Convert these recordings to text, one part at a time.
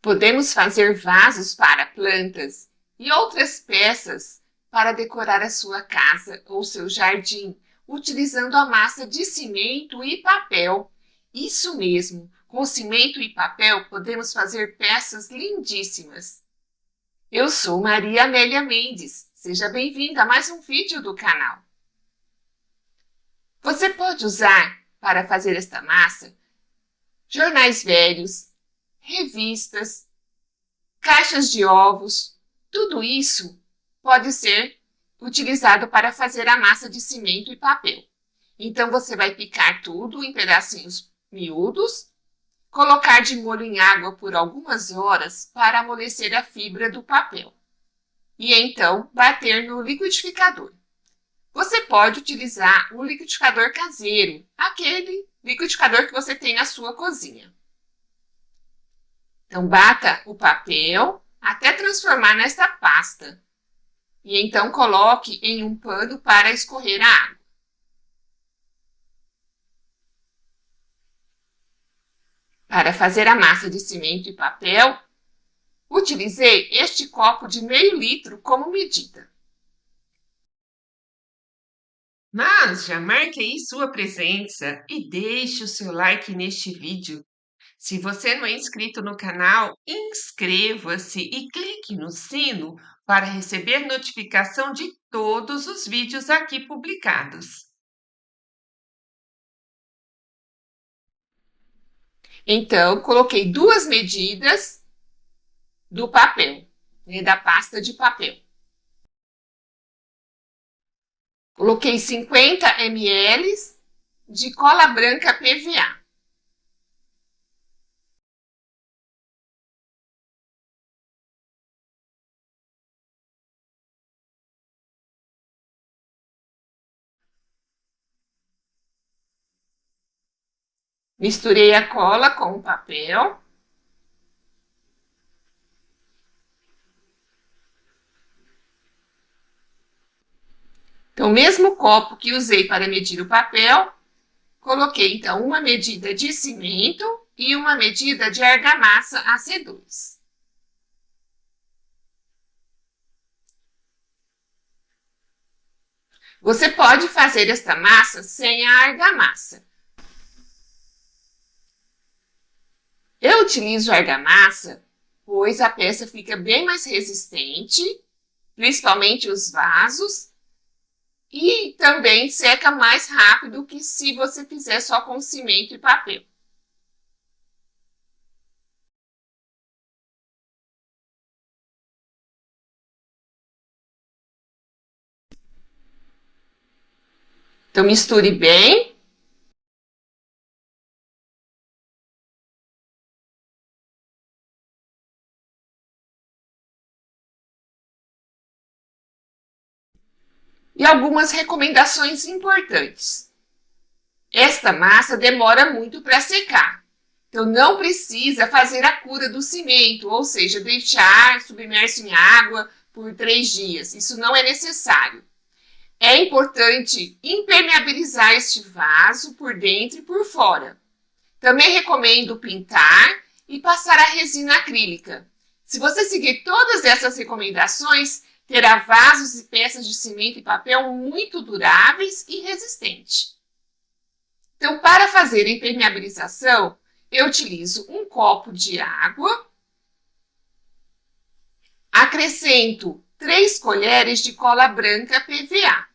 Podemos fazer vasos para plantas e outras peças para decorar a sua casa ou seu jardim, utilizando a massa de cimento e papel. Isso mesmo, com cimento e papel podemos fazer peças lindíssimas. Eu sou Maria Amélia Mendes. Seja bem-vinda a mais um vídeo do canal. Você pode usar para fazer esta massa jornais velhos, revistas, caixas de ovos, tudo isso pode ser utilizado para fazer a massa de cimento e papel. Então você vai picar tudo em pedacinhos miúdos, colocar de molho em água por algumas horas para amolecer a fibra do papel e então bater no liquidificador. Você pode utilizar um liquidificador caseiro, aquele liquidificador que você tem na sua cozinha. Então, bata o papel até transformar nesta pasta. E então coloque em um pano para escorrer a água. Para fazer a massa de cimento e papel, utilizei este copo de meio litro como medida. Mas já marque aí sua presença e deixe o seu like neste vídeo. Se você não é inscrito no canal, inscreva-se e clique no sino para receber notificação de todos os vídeos aqui publicados. Então, coloquei 2 medidas do papel, da pasta de papel. Coloquei 50 ml de cola branca PVA. Misturei a cola com o papel. Então, o mesmo copo que usei para medir o papel, coloquei então uma medida de cimento e uma medida de argamassa AC2. Você pode fazer esta massa sem a argamassa. Eu utilizo argamassa, pois a peça fica bem mais resistente, principalmente os vasos, e também seca mais rápido que se você fizer só com cimento e papel. Então misture bem. E algumas recomendações importantes. Esta massa demora muito para secar. Então, não precisa fazer a cura do cimento, ou seja, deixar submerso em água por 3 dias. Isso não é necessário. É importante impermeabilizar este vaso por dentro e por fora. Também recomendo pintar e passar a resina acrílica. Se você seguir todas essas recomendações, terá vasos e peças de cimento e papel muito duráveis e resistentes. Então, para fazer a impermeabilização, eu utilizo um copo de água, acrescento 3 colheres de cola branca PVA.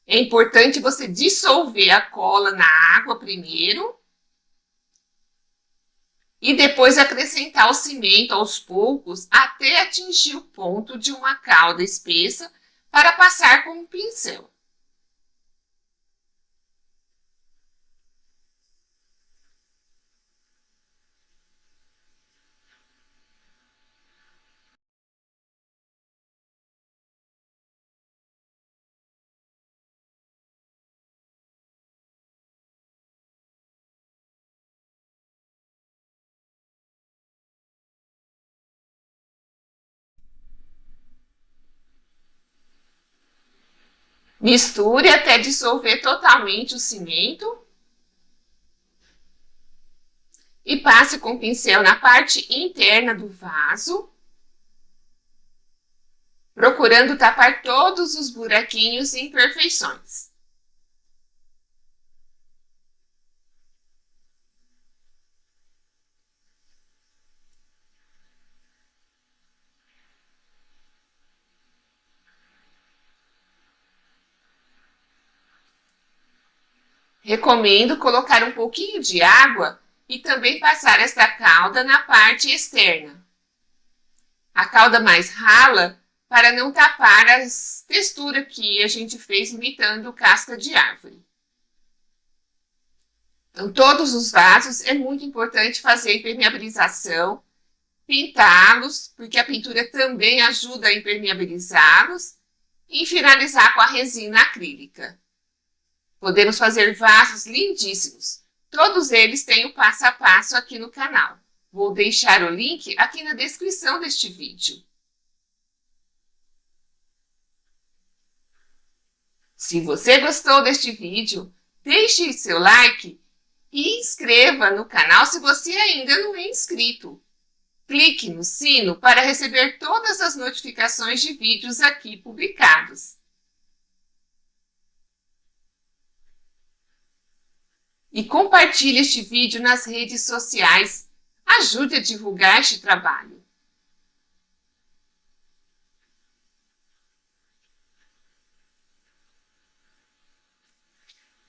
É importante você dissolver a cola na água primeiro e depois acrescentar o cimento aos poucos até atingir o ponto de uma calda espessa para passar com um pincel. Misture até dissolver totalmente o cimento. E passe com o pincel na parte interna do vaso, procurando tapar todos os buraquinhos e imperfeições. Recomendo colocar um pouquinho de água e também passar esta calda na parte externa. A calda mais rala para não tapar as texturas que a gente fez imitando casca de árvore. Então, todos os vasos é muito importante fazer impermeabilização, pintá-los, porque a pintura também ajuda a impermeabilizá-los, e finalizar com a resina acrílica. Podemos fazer vasos lindíssimos. Todos eles têm o passo a passo aqui no canal. Vou deixar o link aqui na descrição deste vídeo. Se você gostou deste vídeo, deixe seu like e inscreva no canal se você ainda não é inscrito. Clique no sino para receber todas as notificações de vídeos aqui publicados. E compartilhe este vídeo nas redes sociais. Ajude a divulgar este trabalho.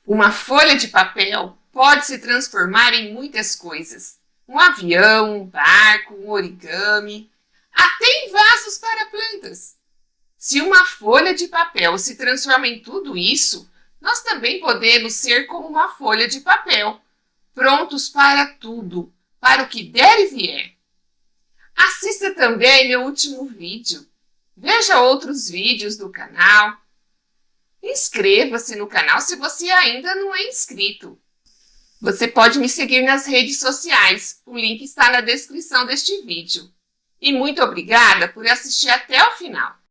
Uma folha de papel pode se transformar em muitas coisas. Um avião, um barco, um origami, até em vasos para plantas. Se uma folha de papel se transforma em tudo isso, nós também podemos ser como uma folha de papel, prontos para tudo, para o que der e vier. Assista também meu último vídeo. Veja outros vídeos do canal. Inscreva-se no canal se você ainda não é inscrito. Você pode me seguir nas redes sociais, o link está na descrição deste vídeo. E muito obrigada por assistir até o final.